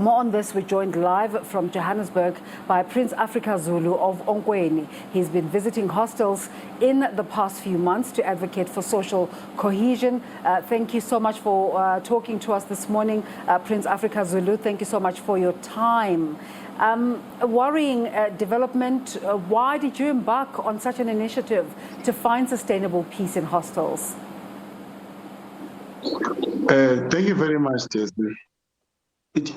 More on this, we're joined live from Johannesburg by Prince Africa Zulu of Onkweni. He's been visiting hostels in the past few months to advocate for social cohesion. Thank you so much for talking to us this morning, Prince Africa Zulu. Thank you so much for your time. A worrying development. Why did you embark on such an initiative to find sustainable peace in hostels? Thank you very much, Desmond.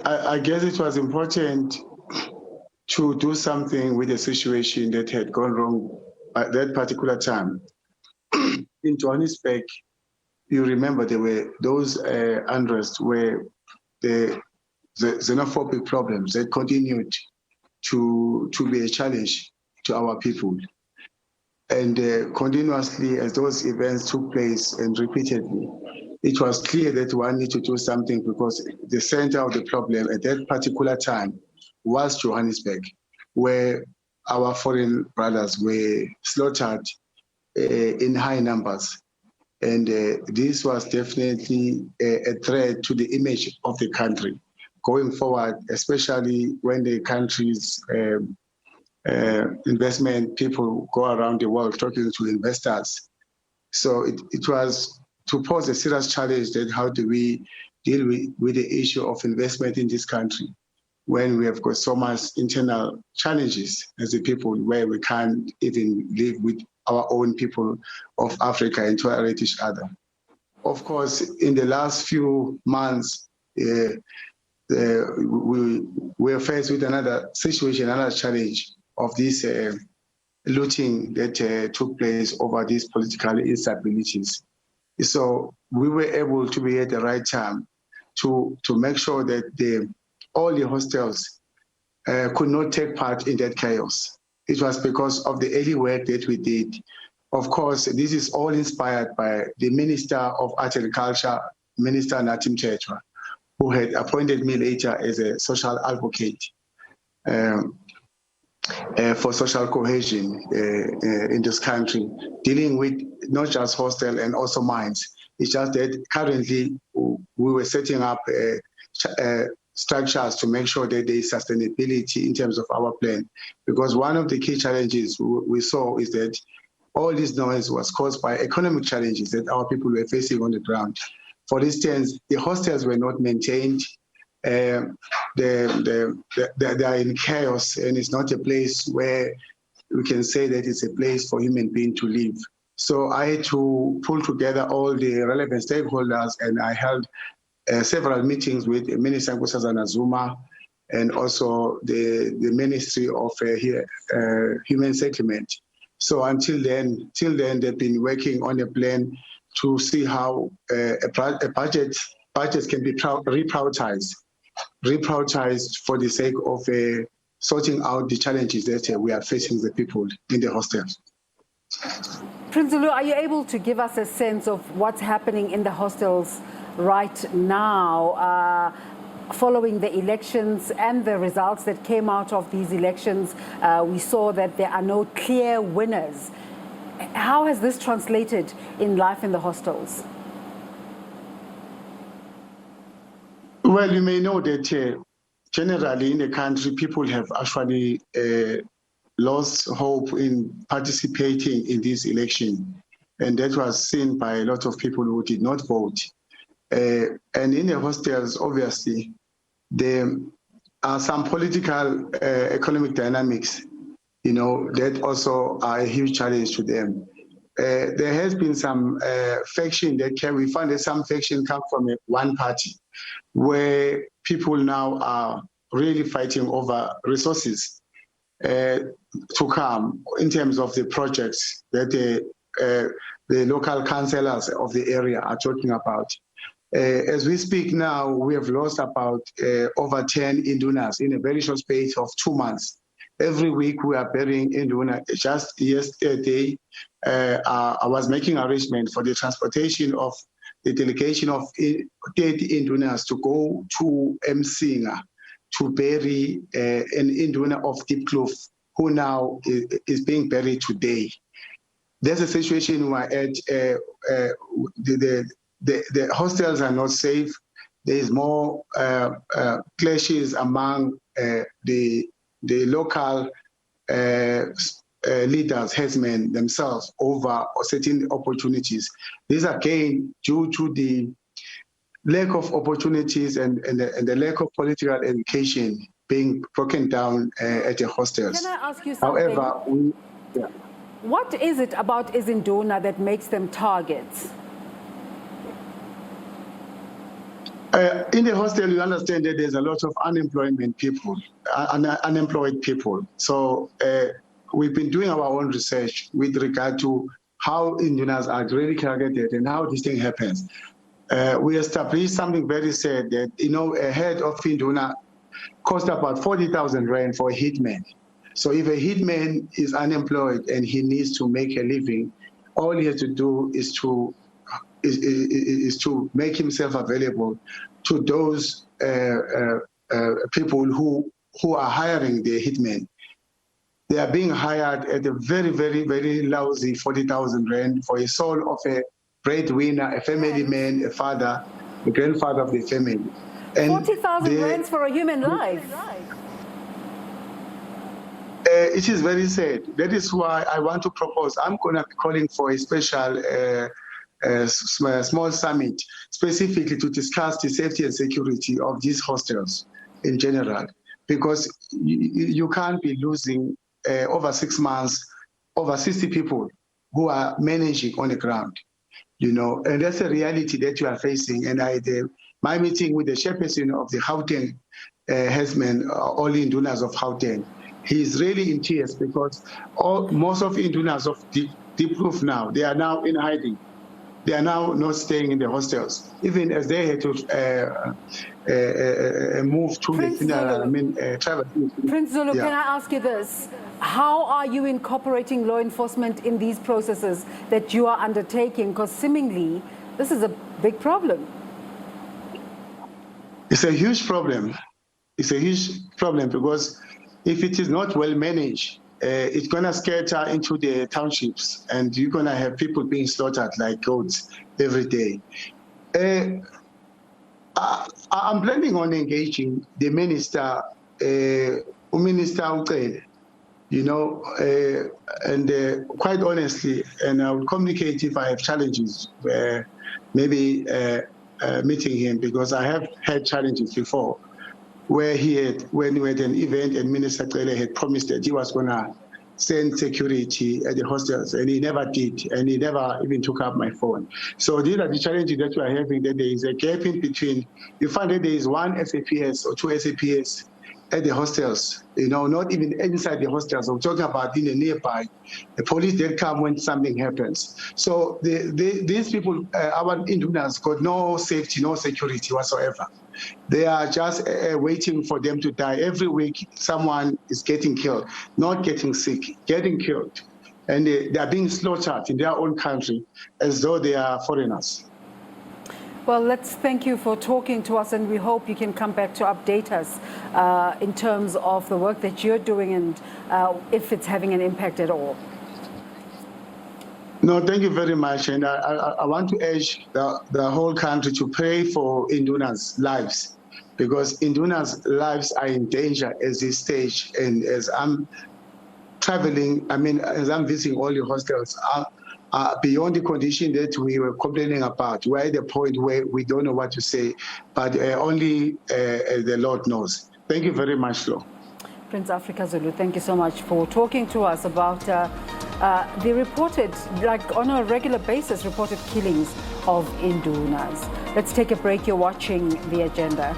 I guess it was important to do something with a situation that had gone wrong at that particular time. In Johannesburg, you remember there were those unrest where the xenophobic problems that continued to be a challenge to our people. And continuously, as those events took place and repeatedly, it was clear that one needed to do something because the center of the problem at that particular time was Johannesburg, where our foreign brothers were slaughtered in high numbers. And this was definitely a threat to the image of the country going forward, especially when the country's investment people go around the world talking to investors. So it was to pose a serious challenge that how do we deal with the issue of investment in this country when we have got so much internal challenges as a people where we can't even live with our own people of Africa and tolerate each other. Of course, in the last few months, we were faced with another situation, another challenge of this looting that took place over these political instabilities. So we were able to be at the right time to make sure that all the hostels could not take part in that chaos. It was because of the early work that we did. Of course, this is all inspired by the Minister of Art and Culture, Minister Natim Tetwa, who had appointed me later as a social advocate for social cohesion in this country, dealing with not just hostel and also mines. It's just that currently we were setting up structures to make sure that there is sustainability in terms of our plan. Because one of the key challenges we saw is that all this noise was caused by economic challenges that our people were facing on the ground. For instance, the hostels were not maintained. They are in chaos, and it's not a place where we can say that it's a place for human beings to live. So I had to pull together all the relevant stakeholders, and I held several meetings with Minister Nkosazana Zuma and also the Ministry of Human Settlement. So until then, they've been working on a plan to see how budgets can be reprioritized for the sake of sorting out the challenges that we are facing the people in the hostels. Prince Zulu, are you able to give us a sense of what's happening in the hostels right now following the elections and the results that came out of these elections? We saw that there are no clear winners. How has this translated in life in the hostels? Well, you may know that generally in the country, people have actually lost hope in participating in this election. And that was seen by a lot of people who did not vote. And in the hostels, obviously, there are some political, economic dynamics, that also are a huge challenge to them. There has been some faction we found that some faction come from one party, where people now are really fighting over resources to come in terms of the projects that the local councillors of the area are talking about. As we speak now, we have lost about over 10 Izindunas in a very short space of 2 months. Every week we are burying Induna. Just yesterday, I was making arrangement for the transportation of the delegation of 30 Izindunas to go to Msinga to bury an Induna of Deep Kloof, who now is being buried today. There's a situation where the hostels are not safe. there is more clashes among the local leaders, headsmen themselves over certain opportunities. This again due to the lack of opportunities and the lack of political education being broken down at the hostels. Can I ask you something? However, what is it about Izinduna that makes them targets? In the hostel, you understand that there's a lot of unemployed people. So we've been doing our own research with regard to how Izindunas are really targeted and how this thing happens. We established something very sad that, a head of Izinduna cost about 40,000 rand for a hitman. So if a hitman is unemployed and he needs to make a living, all he has to do is to make himself available to those people who are hiring the hitmen. They are being hired at a very, very, very lousy 40,000 rand for a soul of a breadwinner, a family man, a father, the grandfather of the family. 40,000 rands for a human life. It is very sad. That is why I want to propose, I'm going to be calling for a special small summit specifically to discuss the safety and security of these hostels in general, because you can't be losing over 6 months, over 60 people who are managing on the ground, and that's a reality that you are facing. And my meeting with the chairperson of the Gauteng headsman, all Izindunas of Gauteng, he's really in tears because most of Izindunas of Deep Roof now, they are now in hiding. They are now not staying in the hostels, even as they had to move to Prince the travel. Prince Zulu, yeah. Can I ask you this? How are you incorporating law enforcement in these processes that you are undertaking? Because seemingly, this is a big problem. It's a huge problem. It's a huge problem because if it is not well managed, it's going to scatter into the townships, and you're going to have people being slaughtered like goats every day. I'm planning on engaging the minister, Minister Onkweni, and quite honestly, and I will communicate if I have challenges, maybe meeting him, because I have had challenges before, where when we had an event and Minister Cele had promised that he was going to send security at the hostels, and he never did, and he never even took up my phone. So these are the challenges that we are having, that there is a gap in between. You find that there is one SAPS or two SAPS at the hostels, not even inside the hostels. I'm talking about in the nearby. The police then come when something happens. So these people, our Izindunas, got no safety, no security whatsoever. They are just waiting for them to die. Every week, someone is getting killed, not getting sick, getting killed. And they are being slaughtered in their own country as though they are foreigners. Well, let's thank you for talking to us, and we hope you can come back to update us in terms of the work that you're doing and if it's having an impact at all. No, thank you very much. And I want to urge the whole country to pray for Izindunas' lives, because Izindunas' lives are in danger at this stage. And as I'm traveling, as I'm visiting all the hostels, beyond the condition that we were complaining about, we're at the point where we don't know what to say, but only the Lord knows. Thank you very much, Flo. Prince Africa Zulu, thank you so much for talking to us about the reported, like on a regular basis, reported killings of Izindunas. Let's take a break. You're watching The Agenda.